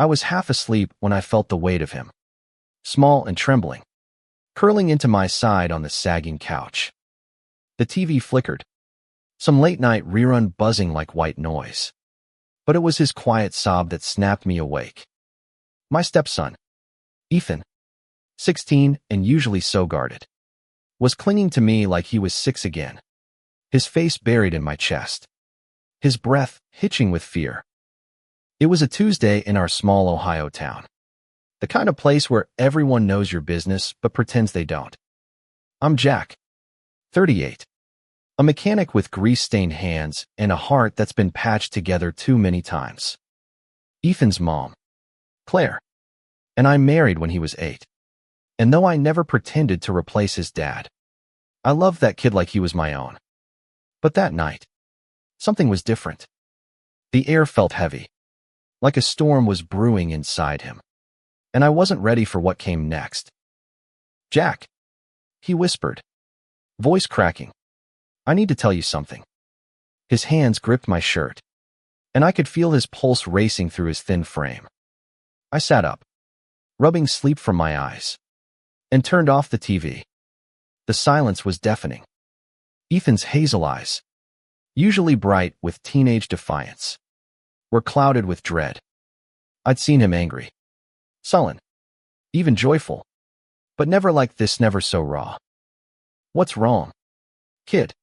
I was half asleep when I felt the weight of him, small and trembling, curling into my side on the sagging couch. The TV flickered, some late-night rerun buzzing like white noise. But it was his quiet sob that snapped me awake. My stepson, Ethan, 16 and usually so guarded, was clinging to me like he was 6 again, his face buried in my chest, his breath hitching with fear. It was a Tuesday in our small Ohio town, the kind of place where everyone knows your business but pretends they don't. I'm Jack, 38, a mechanic with grease-stained hands and a heart that's been patched together too many times. Ethan's mom, Claire, and I married when he was 8. And though I never pretended to replace his dad, I loved that kid like he was my own. But that night, something was different. The air felt heavy, like a storm was brewing inside him, and I wasn't ready for what came next. "Jack," he whispered, voice cracking, "I need to tell you something." His hands gripped my shirt, and I could feel his pulse racing through his thin frame. I sat up, rubbing sleep from my eyes, and turned off the TV. The silence was deafening. Ethan's hazel eyes, usually bright with teenage defiance, were clouded with dread. I'd seen him angry, sullen, even joyful, but never like this, never so raw. "What's wrong, kid?"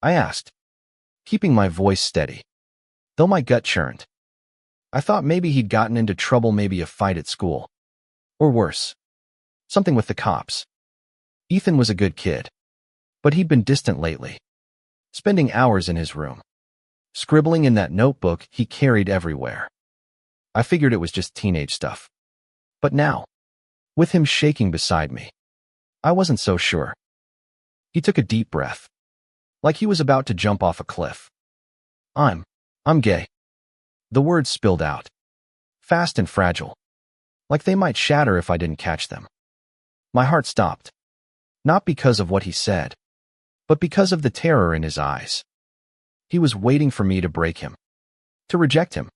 I asked, keeping my voice steady, though my gut churned. I thought maybe he'd gotten into trouble, maybe a fight at school. Or worse, something with the cops. Ethan was a good kid, but he'd been distant lately, spending hours in his room, scribbling in that notebook he carried everywhere. I figured it was just teenage stuff. But now, with him shaking beside me, I wasn't so sure. He took a deep breath, like he was about to jump off a cliff. I'm gay." The words spilled out, fast and fragile, like they might shatter if I didn't catch them. My heart stopped, not because of what he said, but because of the terror in his eyes. He was waiting for me to break him, to reject him,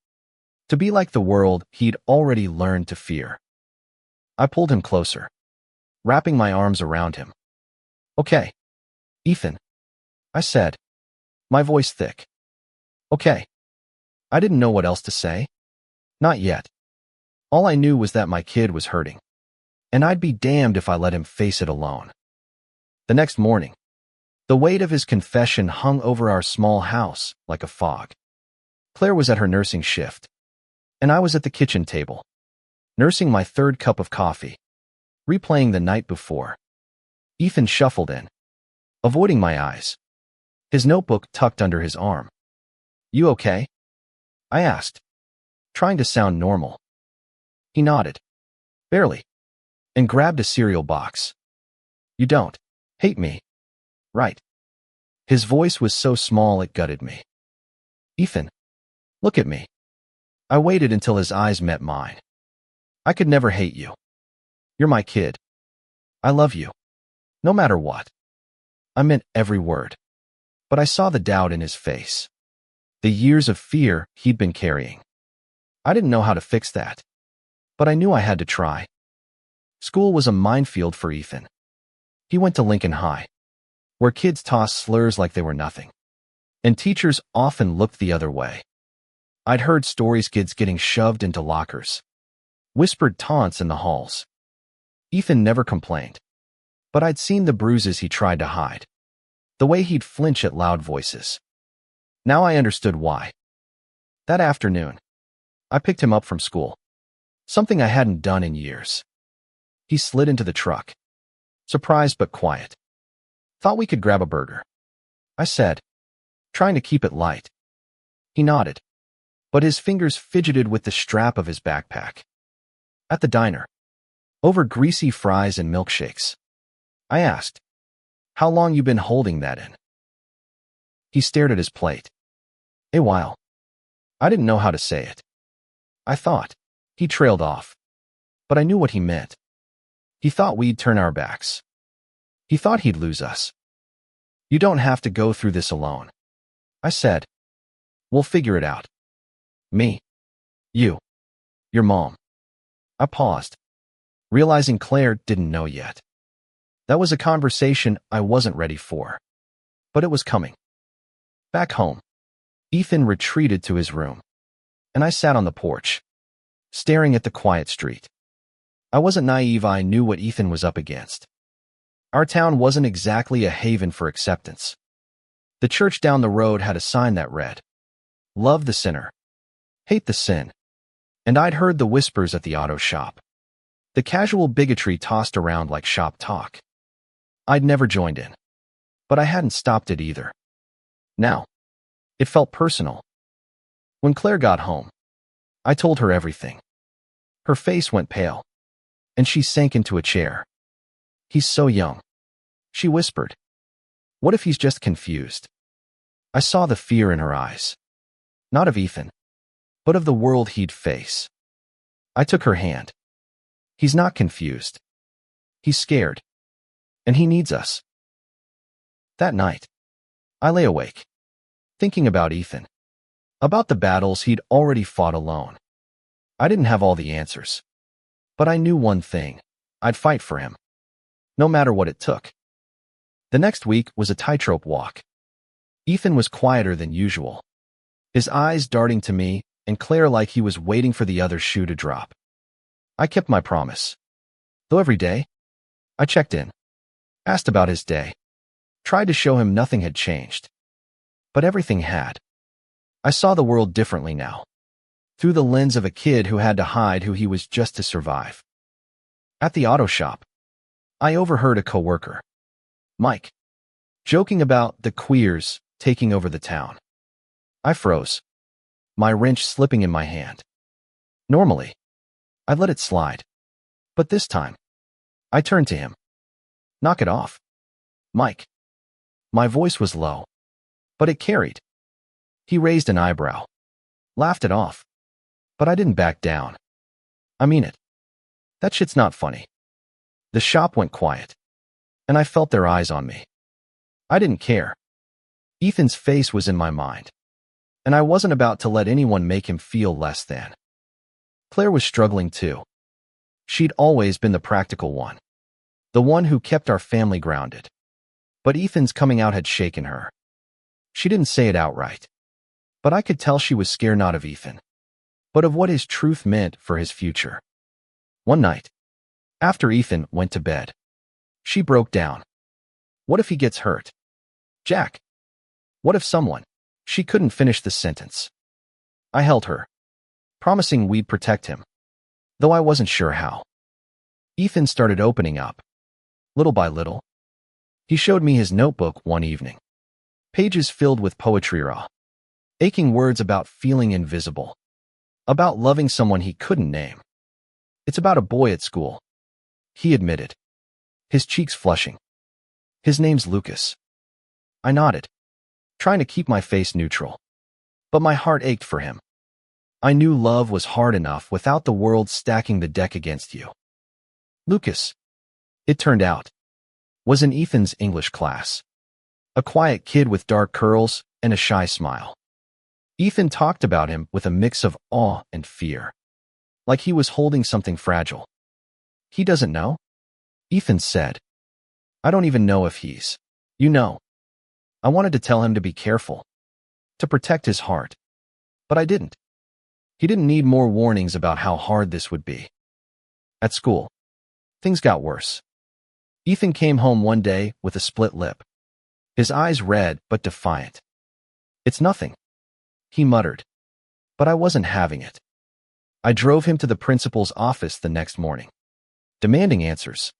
to be like the world he'd already learned to fear. I pulled him closer, wrapping my arms around him. "Okay, Ethan," I said, my voice thick. "Okay." I didn't know what else to say. Not yet. All I knew was that my kid was hurting, and I'd be damned if I let him face it alone. The next morning, the weight of his confession hung over our small house like a fog. Claire was at her nursing shift, and I was at the kitchen table, nursing my 3rd cup of coffee, replaying the night before. Ethan shuffled in, avoiding my eyes, his notebook tucked under his arm. "You okay?" I asked, trying to sound normal. He nodded, barely, and grabbed a cereal box. "You don't hate me, right?" His voice was so small it gutted me. "Ethan, look at me." I waited until his eyes met mine. "I could never hate you. You're my kid. I love you, no matter what." I meant every word, but I saw the doubt in his face, the years of fear he'd been carrying. I didn't know how to fix that, but I knew I had to try. School was a minefield for Ethan. He went to Lincoln High, where kids tossed slurs like they were nothing, and teachers often looked the other way. I'd heard stories, kids getting shoved into lockers, whispered taunts in the halls. Ethan never complained, but I'd seen the bruises he tried to hide, the way he'd flinch at loud voices. Now I understood why. That afternoon, I picked him up from school, something I hadn't done in years. He slid into the truck, surprised but quiet. "Thought we could grab a burger," I said, trying to keep it light. He nodded, but his fingers fidgeted with the strap of his backpack. At the diner, over greasy fries and milkshakes, I asked, "How long you been holding that in?" He stared at his plate. "A while." I didn't know how to say it. I thought. He trailed off, but I knew what he meant. He thought we'd turn our backs. He thought he'd lose us. "You don't have to go through this alone," I said. "We'll figure it out. Me. You. Your mom. I paused, realizing Claire didn't know yet. That was a conversation I wasn't ready for. But it was coming. Back home, Ethan retreated to his room, and I sat on the porch, staring at the quiet street. I wasn't naive, I knew what Ethan was up against. Our town wasn't exactly a haven for acceptance. The church down the road had a sign that read, "Love the sinner, hate the sin." And I'd heard the whispers at the auto shop, the casual bigotry tossed around like shop talk. I'd never joined in, but I hadn't stopped it either. Now, it felt personal. When Claire got home, I told her everything. Her face went pale, and she sank into a chair. "He's so young," she whispered. "What if he's just confused?" I saw the fear in her eyes, not of Ethan, but of the world he'd face. I took her hand. "He's not confused. He's scared, and he needs us." That night, I lay awake, thinking about Ethan, about the battles he'd already fought alone. I didn't have all the answers, but I knew one thing: I'd fight for him, no matter what it took. The next week was a tightrope walk. Ethan was quieter than usual, his eyes darting to me and Claire like he was waiting for the other shoe to drop. I kept my promise, though every day, I checked in, asked about his day, tried to show him nothing had changed. But everything had. I saw the world differently now, through the lens of a kid who had to hide who he was just to survive. At the auto shop, I overheard a coworker, Mike, joking about the queers taking over the town. I froze, my wrench slipping in my hand. Normally, I'd let it slide, but this time, I turned to him. "Knock it off, Mike." My voice was low, but it carried. He raised an eyebrow, laughed it off, but I didn't back down. "I mean it. That shit's not funny." The shop went quiet, and I felt their eyes on me. I didn't care. Ethan's face was in my mind, and I wasn't about to let anyone make him feel less than. Claire was struggling too. She'd always been the practical one, the one who kept our family grounded. But Ethan's coming out had shaken her. She didn't say it outright, but I could tell she was scared not of Ethan, but of what his truth meant for his future. One night, after Ethan went to bed, she broke down. "What if he gets hurt? Jack? What if someone?" She couldn't finish the sentence. I held her, promising we'd protect him, though I wasn't sure how. Ethan started opening up, little by little. He showed me his notebook one evening, pages filled with poetry, raw, aching words about feeling invisible, about loving someone he couldn't name. "It's about a boy at school," he admitted, his cheeks flushing. "His name's Lucas." I nodded, trying to keep my face neutral, but my heart ached for him. I knew love was hard enough without the world stacking the deck against you. Lucas, it turned out, was in Ethan's English class, a quiet kid with dark curls and a shy smile. Ethan talked about him with a mix of awe and fear, like he was holding something fragile. "He doesn't know?" Ethan said. "I don't even know if he's, you know." I wanted to tell him to be careful, to protect his heart, but I didn't. He didn't need more warnings about how hard this would be. At school, things got worse. Ethan came home one day with a split lip, his eyes red but defiant. "It's nothing," he muttered, but I wasn't having it. I drove him to the principal's office the next morning, demanding answers.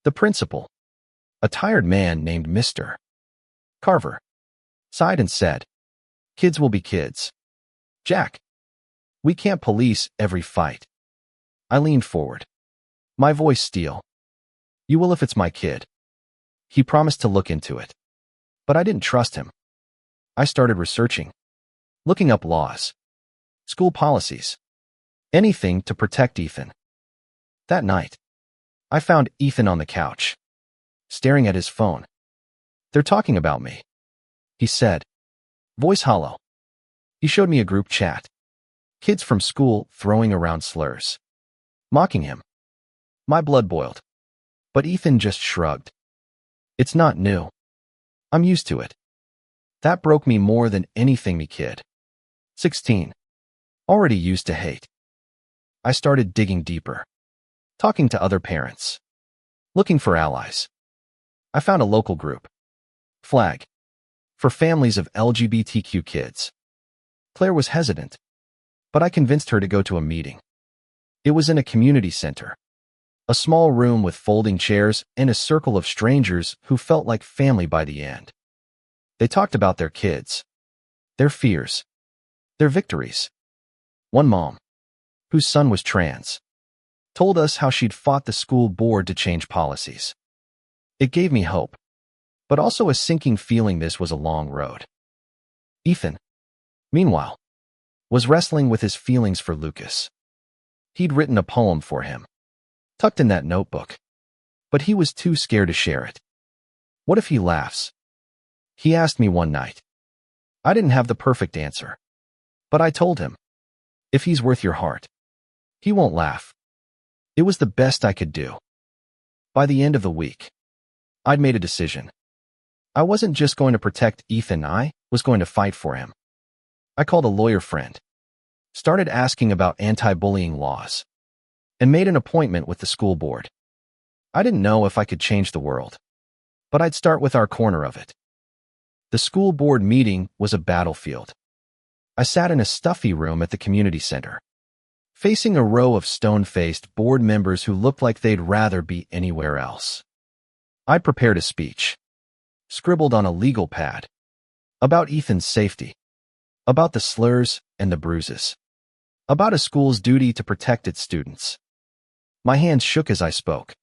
The principal, a tired man named Mr. Carver, sighed and said, "Kids will be kids. Jack, we can't police every fight." I leaned forward, my voice steel. "You will if it's my kid." He promised to look into it, but I didn't trust him. I started researching, looking up laws, school policies, anything to protect Ethan. That night, I found Ethan on the couch, staring at his phone. "They're talking about me," he said, voice hollow. He showed me a group chat. Kids from school throwing around slurs, mocking him. My blood boiled. But Ethan just shrugged. It's not new. I'm used to it. That broke me more than anything me kid. 16. Already used to hate. I started digging deeper. Talking to other parents. Looking for allies. I found a local group. Flag. For families of LGBTQ kids. Claire was hesitant, but I convinced her to go to a meeting. It was in a community center. A small room with folding chairs and a circle of strangers who felt like family by the end. They talked about their kids, their fears, their victories. One mom, whose son was trans, told us how she'd fought the school board to change policies. It gave me hope, but also a sinking feeling this was a long road. Ethan, meanwhile, was wrestling with his feelings for Lucas. He'd written a poem for him, tucked in that notebook, but he was too scared to share it. What if he laughs? He asked me one night. I didn't have the perfect answer, but I told him, if he's worth your heart, he won't laugh. It was the best I could do. By the end of the week, I'd made a decision. I wasn't just going to protect Ethan, I was going to fight for him. I called a lawyer friend, started asking about anti-bullying laws, and made an appointment with the school board. I didn't know if I could change the world, but I'd start with our corner of it. The school board meeting was a battlefield. I sat in a stuffy room at the community center, facing a row of stone-faced board members who looked like they'd rather be anywhere else. I prepared a speech, scribbled on a legal pad, about Ethan's safety, about the slurs and the bruises, about a school's duty to protect its students. My hands shook as I spoke,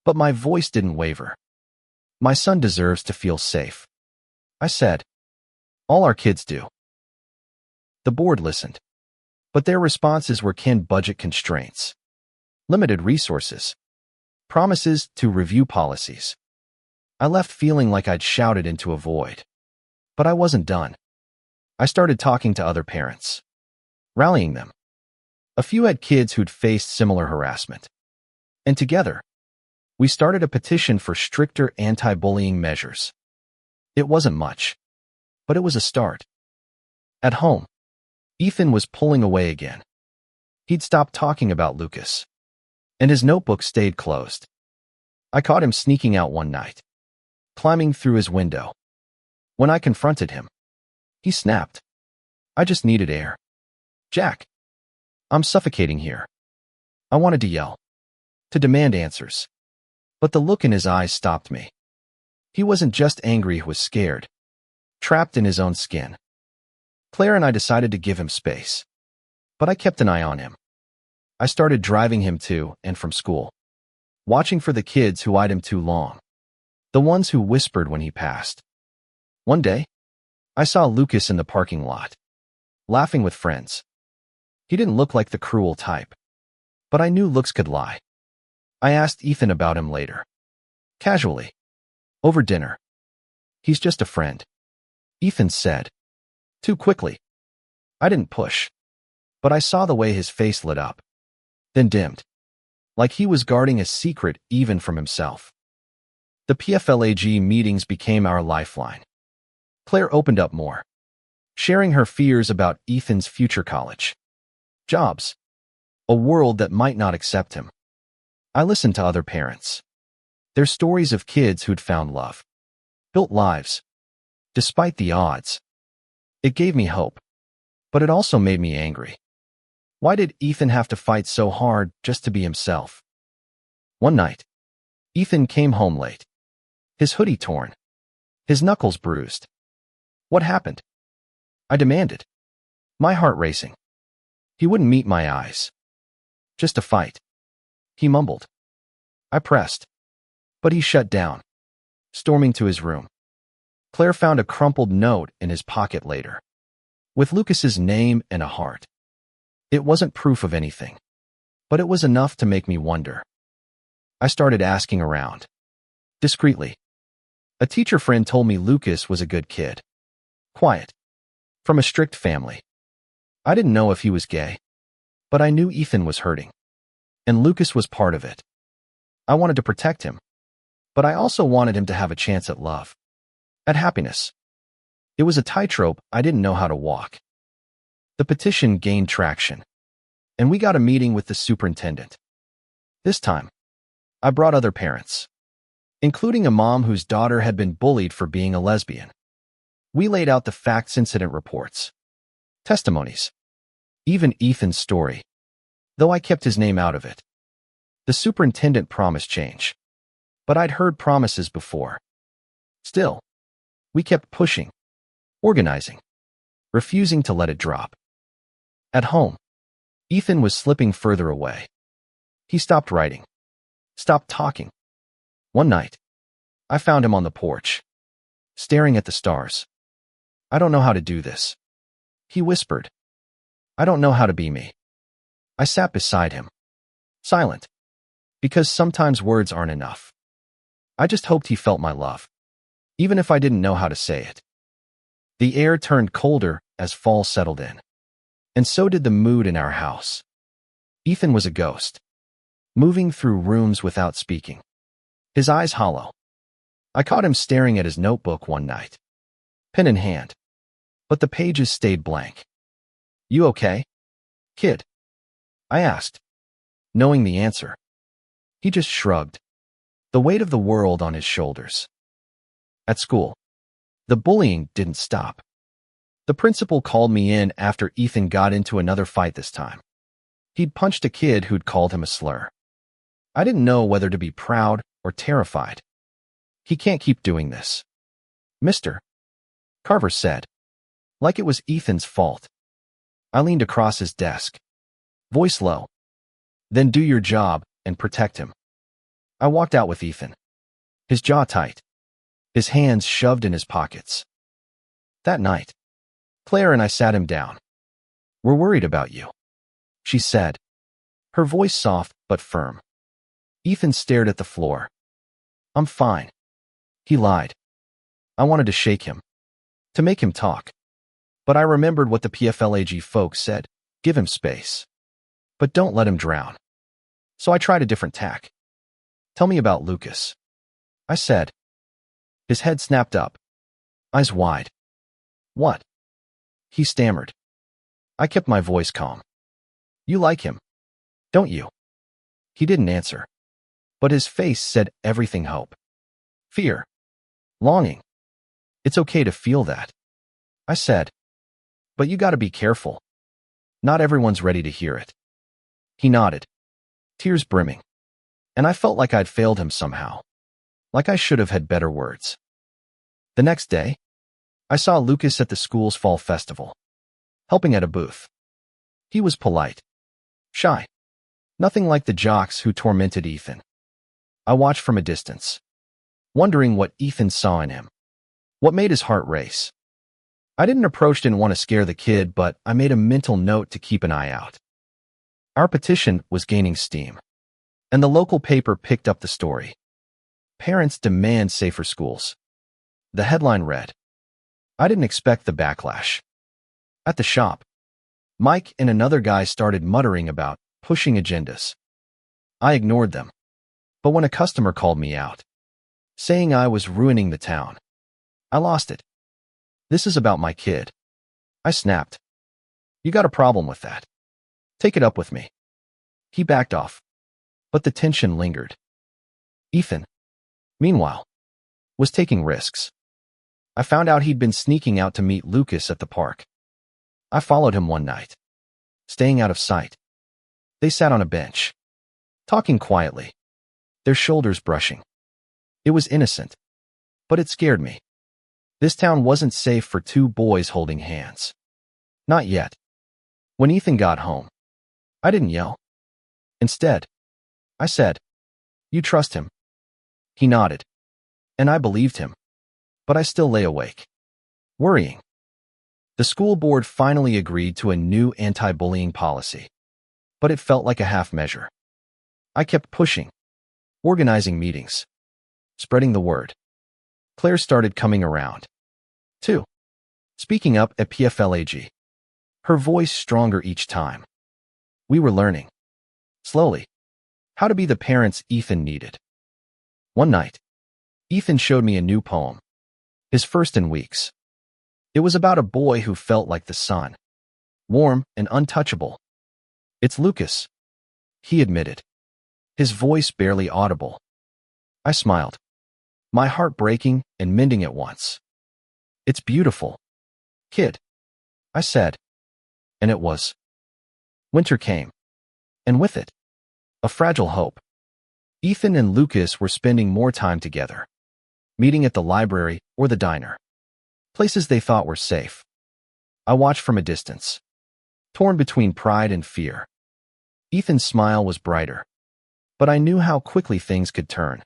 but my voice didn't waver. My son deserves to feel safe, I said. All our kids do. The board listened, but their responses were budget constraints, limited resources, promises to review policies. I left feeling like I'd shouted into a void, but I wasn't done. I started talking to other parents, rallying them. A few had kids who'd faced similar harassment, and together, we started a petition for stricter anti-bullying measures. It wasn't much, but it was a start. At home, Ethan was pulling away again. He'd stopped talking about Lucas, and his notebook stayed closed. I caught him sneaking out one night, climbing through his window. When I confronted him, he snapped. I just needed air. Jack, I'm suffocating here. I wanted to yell, to demand answers, but the look in his eyes stopped me. He wasn't just angry, he was scared, trapped in his own skin. Claire and I decided to give him space, but I kept an eye on him. I started driving him to and from school, watching for the kids who eyed him too long, the ones who whispered when he passed. One day, I saw Lucas in the parking lot, laughing with friends. He didn't look like the cruel type, but I knew looks could lie. I asked Ethan about him later, casually, over dinner. He's just a friend, Ethan said. Too quickly. I didn't push, but I saw the way his face lit up, then dimmed, like he was guarding a secret even from himself. The PFLAG meetings became our lifeline. Claire opened up more, sharing her fears about Ethan's future college, jobs, a world that might not accept him. I listened to other parents, their stories of kids who'd found love, built lives, despite the odds. It gave me hope, but it also made me angry. Why did Ethan have to fight so hard just to be himself? One night, Ethan came home late, his hoodie torn, his knuckles bruised. What happened? I demanded, my heart racing. He wouldn't meet my eyes. Just a fight, he mumbled. I pressed, but he shut down, storming to his room. Claire found a crumpled note in his pocket later, with Lucas's name and a heart. It wasn't proof of anything, but it was enough to make me wonder. I started asking around, discreetly. A teacher friend told me Lucas was a good kid, quiet, from a strict family. I didn't know if he was gay, but I knew Ethan was hurting, and Lucas was part of it. I wanted to protect him, but I also wanted him to have a chance at love, at happiness. It was a tightrope I didn't know how to walk. The petition gained traction, and we got a meeting with the superintendent. This time, I brought other parents, including a mom whose daughter had been bullied for being a lesbian. We laid out the facts, incident reports, testimonies, even Ethan's story, though I kept his name out of it. The superintendent promised change, but I'd heard promises before. Still, we kept pushing, organizing, refusing to let it drop. At home, Ethan was slipping further away. He stopped writing, stopped talking. One night, I found him on the porch, staring at the stars. "I don't know how to do this," he whispered. "I don't know how to be me." I sat beside him, silent, because sometimes words aren't enough. I just hoped he felt my love, even if I didn't know how to say it. The air turned colder as fall settled in, and so did the mood in our house. Ethan was a ghost, moving through rooms without speaking, his eyes hollow. I caught him staring at his notebook one night, pen in hand, but the pages stayed blank. "You okay, kid?" I asked, knowing the answer. He just shrugged, the weight of the world on his shoulders. At school, the bullying didn't stop. The principal called me in after Ethan got into another fight this time. He'd punched a kid who'd called him a slur. I didn't know whether to be proud or terrified. "He can't keep doing this, Mr. Carver said, like it was Ethan's fault. I leaned across his desk, voice low. "Then do your job and protect him." I walked out with Ethan, his jaw tight, his hands shoved in his pockets. That night, Claire and I sat him down. "We're worried about you," she said, her voice soft but firm. Ethan stared at the floor. "I'm fine," he lied. I wanted to shake him, to make him talk. But I remembered what the PFLAG folks said: give him space, but don't let him drown. So I tried a different tack. "Tell me about Lucas," I said. His head snapped up, eyes wide. "What?" he stammered. I kept my voice calm. "You like him, don't you?" He didn't answer, but his face said everything: hope, fear, longing. "It's okay to feel that," I said, "but you gotta be careful. Not everyone's ready to hear it." He nodded, tears brimming, and I felt like I'd failed him somehow, like I should have had better words. The next day, I saw Lucas at the school's fall festival, helping at a booth. He was polite, shy, nothing like the jocks who tormented Ethan. I watched from a distance, wondering what Ethan saw in him, what made his heart race. I didn't want to scare the kid, but I made a mental note to keep an eye out. Our petition was gaining steam, and the local paper picked up the story. "Parents demand safer schools." The headline read. I didn't expect the backlash. At the shop, Mike and another guy started muttering about pushing agendas. I ignored them, but when a customer called me out, saying I was ruining the town, I lost it. "This is about my kid," I snapped. "You got a problem with that? Take it up with me." He backed off, but the tension lingered. Ethan, meanwhile, was taking risks. I found out he'd been sneaking out to meet Lucas at the park. I followed him one night, staying out of sight. They sat on a bench, talking quietly, their shoulders brushing. It was innocent, but it scared me. This town wasn't safe for two boys holding hands. Not yet. When Ethan got home, I didn't yell. Instead, I said, "You trust him?" He nodded, and I believed him, but I still lay awake, worrying. The school board finally agreed to a new anti-bullying policy, but it felt like a half measure. I kept pushing, organizing meetings, spreading the word. Claire started coming around, too, speaking up at PFLAG. her voice stronger each time. We were learning, slowly, how to be the parents Ethan needed. One night, Ethan showed me a new poem, his first in weeks. It was about a boy who felt like the sun, warm and untouchable. "It's Lucas," he admitted, his voice barely audible. I smiled, my heart breaking and mending at once. "It's beautiful, kid," I said, and it was. Winter came, and with it, a fragile hope. Ethan and Lucas were spending more time together, meeting at the library or the diner, places they thought were safe. I watched from a distance, torn between pride and fear. Ethan's smile was brighter, but I knew how quickly things could turn.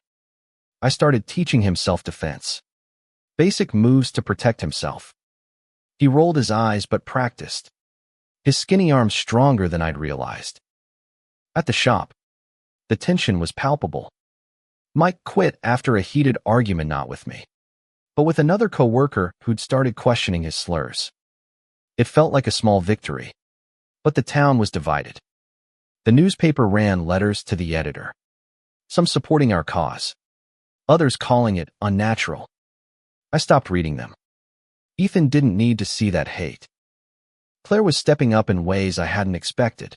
I started teaching him self-defense, basic moves to protect himself. He rolled his eyes but practiced, his skinny arms stronger than I'd realized. At the shop, the tension was palpable. Mike quit after a heated argument, not with me, but with another coworker who'd started questioning his slurs. It felt like a small victory, but the town was divided. The newspaper ran letters to the editor, some supporting our cause, others calling it unnatural. I stopped reading them. Ethan didn't need to see that hate. Claire was stepping up in ways I hadn't expected.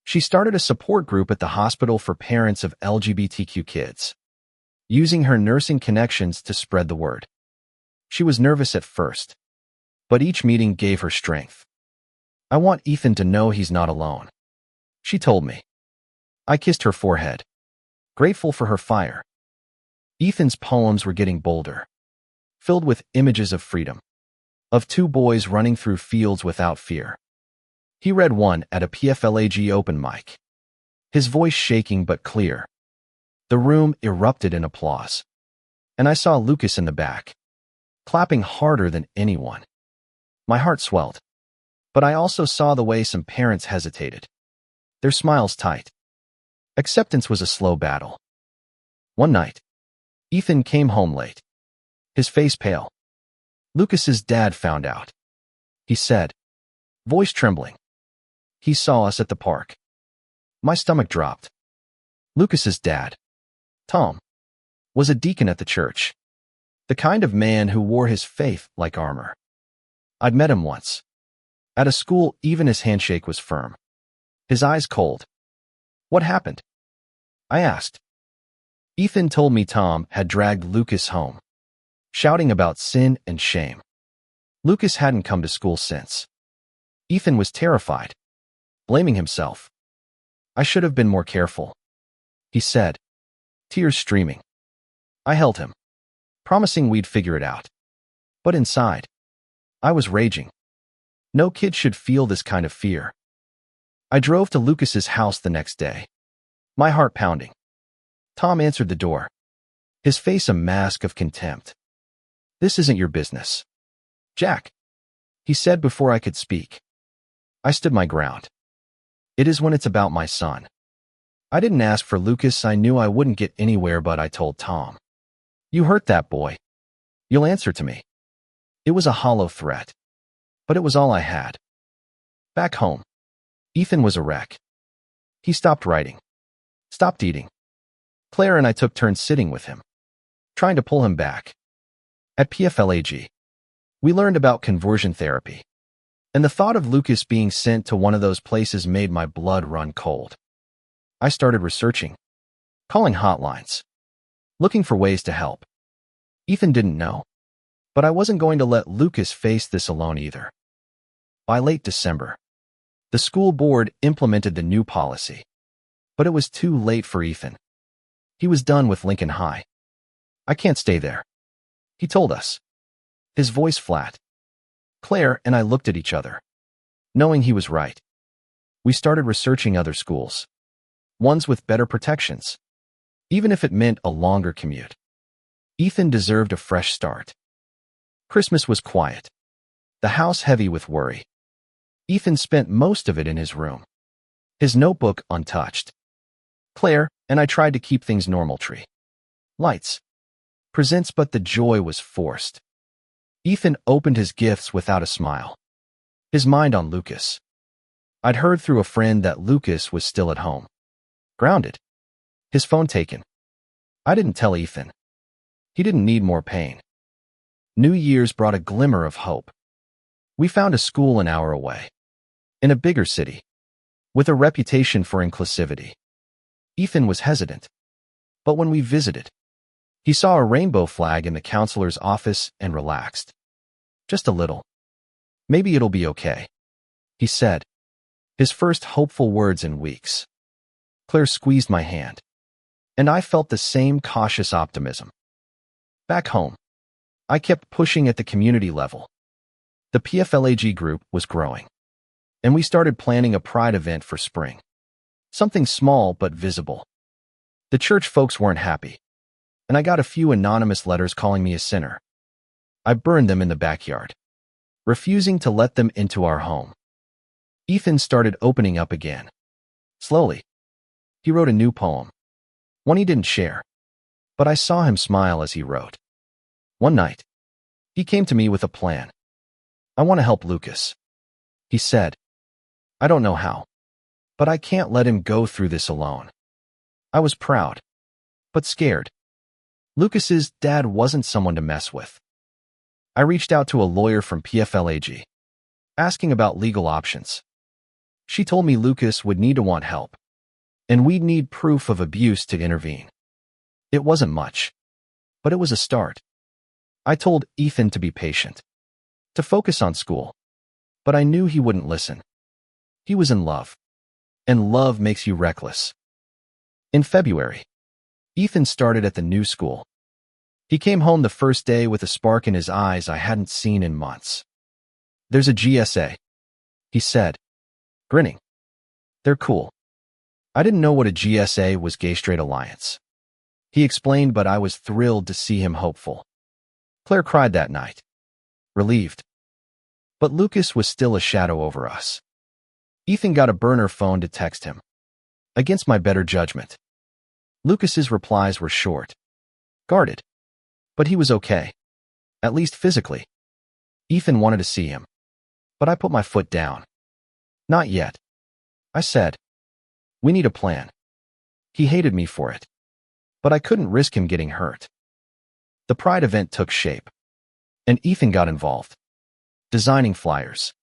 She started a support group at the hospital for parents of LGBTQ kids, using her nursing connections to spread the word. She was nervous at first, but each meeting gave her strength. "I want Ethan to know he's not alone," she told me. I kissed her forehead, grateful for her fire. Ethan's poems were getting bolder, filled with images of freedom, of two boys running through fields without fear. He read one at a PFLAG open mic, his voice shaking but clear. The room erupted in applause, and I saw Lucas in the back, clapping harder than anyone. My heart swelled, but I also saw the way some parents hesitated, their smiles tight. Acceptance was a slow battle. One night, Ethan came home late, his face pale. "Lucas's dad found out," he said, voice trembling. "He saw us at the park." My stomach dropped. Lucas's dad, Tom, was a deacon at the church, the kind of man who wore his faith like armor. I'd met him once. At a school, even his handshake was firm, his eyes cold. "What happened?" I asked. Ethan told me Tom had dragged Lucas home, shouting about sin and shame. Lucas hadn't come to school since. Ethan was terrified, blaming himself. "I should have been more careful," he said, tears streaming. I held him, promising we'd figure it out. But inside, I was raging. No kid should feel this kind of fear. I drove to Lucas's house the next day, my heart pounding. Tom answered the door, his face a mask of contempt. "This isn't your business, Jack," he said before I could speak. I stood my ground. "It is when it's about my son." I didn't ask for Lucas. I knew I wouldn't get anywhere, but I told Tom, "You hurt that boy. You'll answer to me." It was a hollow threat, but it was all I had. Back home, Ethan was a wreck. He stopped writing, stopped eating. Claire and I took turns sitting with him, trying to pull him back. At PFLAG, we learned about conversion therapy, and the thought of Lucas being sent to one of those places made my blood run cold. I started researching, calling hotlines, looking for ways to help. Ethan didn't know, but I wasn't going to let Lucas face this alone either. By late December, the school board implemented the new policy, but it was too late for Ethan. He was done with Lincoln High. "I can't stay there," he told us, his voice flat. Claire and I looked at each other, knowing he was right. We started researching other schools, ones with better protections, even if it meant a longer commute. Ethan deserved a fresh start. Christmas was quiet, the house heavy with worry. Ethan spent most of it in his room, his notebook untouched. Claire and I tried to keep things normal. Tree, lights, presents, but the joy was forced. Ethan opened his gifts without a smile. his mind on Lucas. I'd heard through a friend that Lucas was still at home. Grounded. His phone taken. I didn't tell Ethan. He didn't need more pain. New Year's brought a glimmer of hope. We found a school an hour away. In a bigger city. With a reputation for inclusivity. Ethan was hesitant. But when we visited, he saw a rainbow flag in the counselor's office and relaxed. Just a little. Maybe it'll be okay, he said. His first hopeful words in weeks. Claire squeezed my hand. And I felt the same cautious optimism. Back home, I kept pushing at the community level. The PFLAG group was growing. And we started planning a pride event for spring. Something small but visible. The church folks weren't happy. And I got a few anonymous letters calling me a sinner. I burned them in the backyard, refusing to let them into our home. Ethan started opening up again. Slowly. He wrote a new poem. One he didn't share. But I saw him smile as he wrote. One night, he came to me with a plan. I want to help Lucas. He said. I don't know how. But I can't let him go through this alone. I was proud. But scared. Lucas's dad wasn't someone to mess with. I reached out to a lawyer from PFLAG, asking about legal options. She told me Lucas would need to want help, and we'd need proof of abuse to intervene. It wasn't much, but it was a start. I told Ethan to be patient, to focus on school, but I knew he wouldn't listen. He was in love, and love makes you reckless. In February, Ethan started at the new school. He came home the first day with a spark in his eyes I hadn't seen in months. There's a GSA, he said, grinning. They're cool. I didn't know what a GSA was, Gay Straight Alliance. He explained, but I was thrilled to see him hopeful. Claire cried that night, relieved. But Lucas was still a shadow over us. Ethan got a burner phone to text him. Against my better judgment. Lucas's replies were short, guarded. But he was okay. At least physically. Ethan wanted to see him. But I put my foot down. Not yet. I said. We need a plan. He hated me for it. But I couldn't risk him getting hurt. The Pride event took shape. And Ethan got involved. Designing flyers.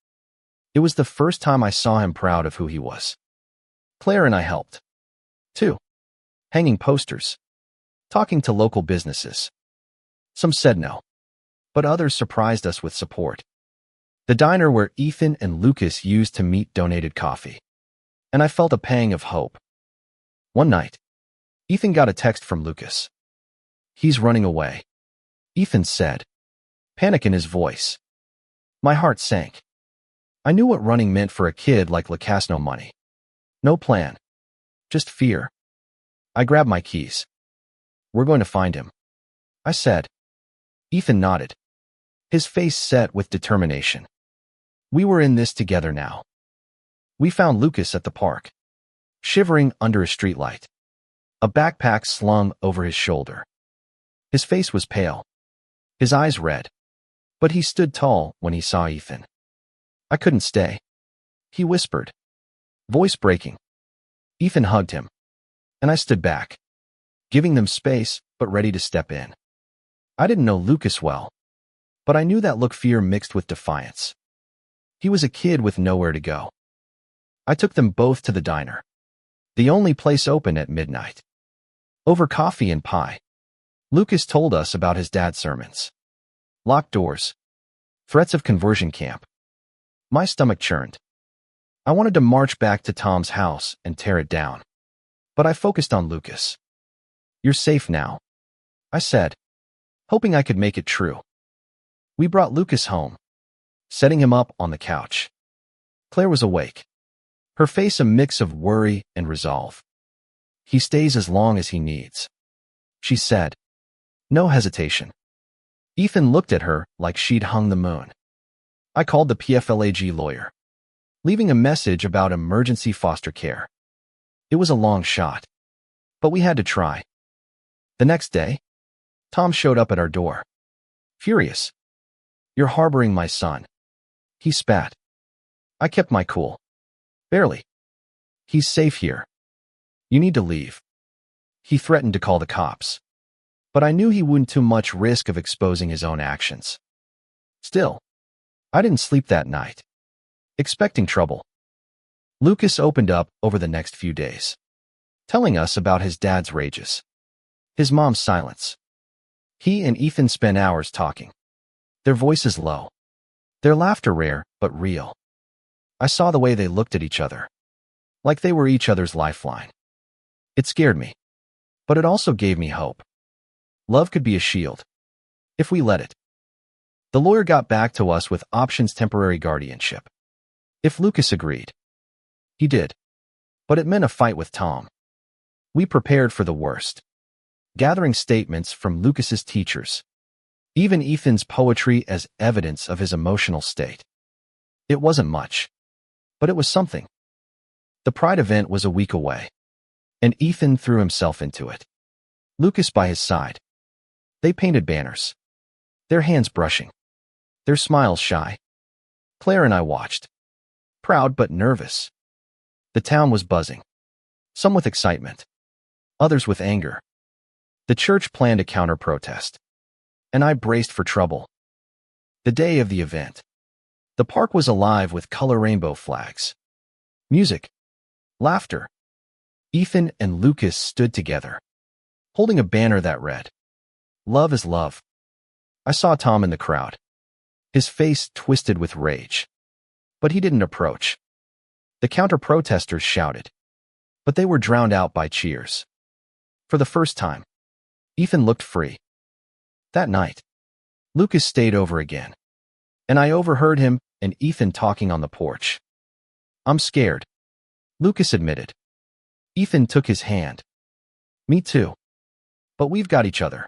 It was the first time I saw him proud of who he was. Claire and I helped. Too. Hanging posters. Talking to local businesses. Some said no. But others surprised us with support. The diner where Ethan and Lucas used to meet donated coffee. And I felt a pang of hope. One night, Ethan got a text from Lucas. He's running away. Ethan said. Panic in his voice. My heart sank. I knew what running meant for a kid like Lucas. No money. No plan. Just fear. I grabbed my keys. We're going to find him, I said. Ethan nodded. His face set with determination. We were in this together now. We found Lucas at the park, shivering under a streetlight, a backpack slung over his shoulder. His face was pale, his eyes red, but he stood tall when he saw Ethan. I couldn't stay, he whispered, voice breaking. Ethan hugged him, and I stood back, giving them space but ready to step in. I didn't know Lucas well, but I knew that look, fear mixed with defiance. He was a kid with nowhere to go. I took them both to the diner, the only place open at midnight. Over coffee and pie, Lucas told us about his dad's sermons. Locked doors. Threats of conversion camp. My stomach churned. I wanted to march back to Tom's house and tear it down. But I focused on Lucas. You're safe now, I said, hoping I could make it true. We brought Lucas home, setting him up on the couch. Claire was awake, her face a mix of worry and resolve. He stays as long as he needs, she said. No hesitation. Ethan looked at her like she'd hung the moon. I called the PFLAG lawyer, leaving a message about emergency foster care. It was a long shot, but we had to try. The next day, Tom showed up at our door. Furious. You're harboring my son. He spat. I kept my cool. Barely. He's safe here. You need to leave. He threatened to call the cops. But I knew he wouldn't too much risk of exposing his own actions. Still, I didn't sleep that night, expecting trouble. Lucas opened up over the next few days, telling us about his dad's rages, his mom's silence. He and Ethan spent hours talking, their voices low, their laughter rare but real. I saw the way they looked at each other, like they were each other's lifeline. It scared me, but it also gave me hope. Love could be a shield, if we let it. The lawyer got back to us with options: temporary guardianship, if Lucas agreed. He did, but it meant a fight with Tom. We prepared for the worst, gathering statements from Lucas's teachers, even Ethan's poetry as evidence of his emotional state. It wasn't much, but it was something. The Pride event was a week away, and Ethan threw himself into it, Lucas by his side. They painted banners, their hands brushing, their smiles shy. Claire and I watched, proud but nervous. The town was buzzing, some with excitement, others with anger. The church planned a counter-protest, and I braced for trouble. The day of the event, the park was alive with color rainbow flags, music, laughter. Ethan and Lucas stood together, holding a banner that read, "Love is love." I saw Tom in the crowd, his face twisted with rage. But he didn't approach. The counter-protesters shouted, but they were drowned out by cheers. For the first time, Ethan looked free. That night, Lucas stayed over again, and I overheard him and Ethan talking on the porch. "I'm scared," Lucas admitted. Ethan took his hand. "Me too. But we've got each other."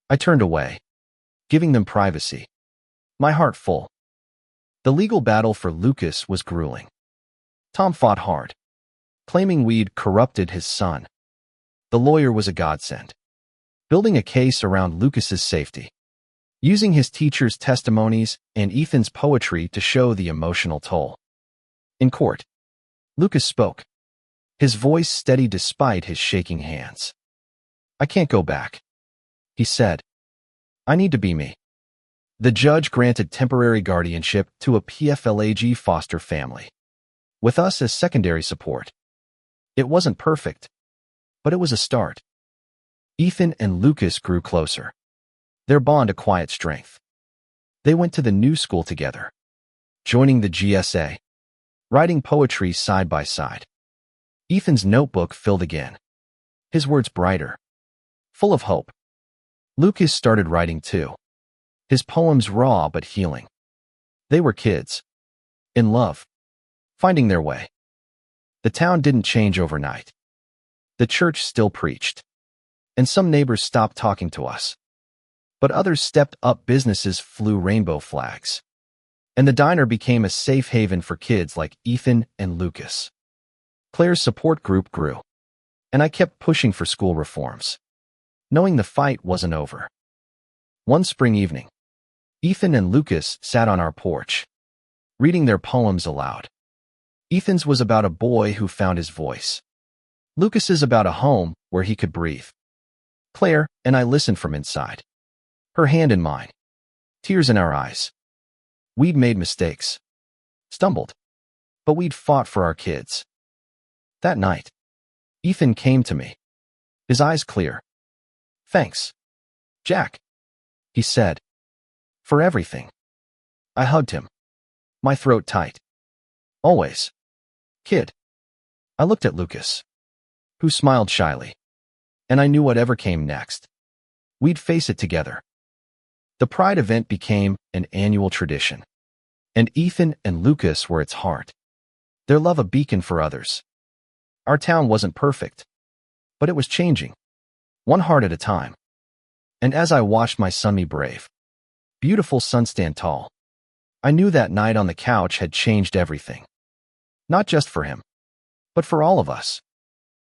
I turned away, giving them privacy, my heart full. The legal battle for Lucas was grueling. Tom fought hard, claiming we'd corrupted his son. The lawyer was a godsend, building a case around Lucas's safety, using his teacher's testimonies and Ethan's poetry to show the emotional toll. In court, Lucas spoke, his voice steady despite his shaking hands. "I can't go back," he said. "I need to be me." The judge granted temporary guardianship to a PFLAG foster family, with us as secondary support. It wasn't perfect, but it was a start. Ethan and Lucas grew closer, their bond a quiet strength. They went to the new school together, joining the GSA, writing poetry side by side. Ethan's notebook filled again, his words brighter, full of hope. Lucas started writing too, his poems raw but healing. They were kids, in love, finding their way. The town didn't change overnight. The church still preached, and some neighbors stopped talking to us. But others stepped up, businesses flew rainbow flags, and the diner became a safe haven for kids like Ethan and Lucas. Claire's support group grew, and I kept pushing for school reforms, knowing the fight wasn't over. One spring evening, Ethan and Lucas sat on our porch, reading their poems aloud. Ethan's was about a boy who found his voice. Lucas's about a home where he could breathe. Claire and I listened from inside, her hand in mine, tears in our eyes. We'd made mistakes, stumbled, but we'd fought for our kids. That night, Ethan came to me, his eyes clear. "Thanks, Jack," he said, "for everything." I hugged him, my throat tight. "Always, kid." I looked at Lucas, who smiled shyly, and I knew whatever came next, we'd face it together. The Pride event became an annual tradition, and Ethan and Lucas were its heart, their love a beacon for others. Our town wasn't perfect, but it was changing, one heart at a time. And as I watched my son, me brave, beautiful son, stand tall, I knew that night on the couch had changed everything. Not just for him, but for all of us.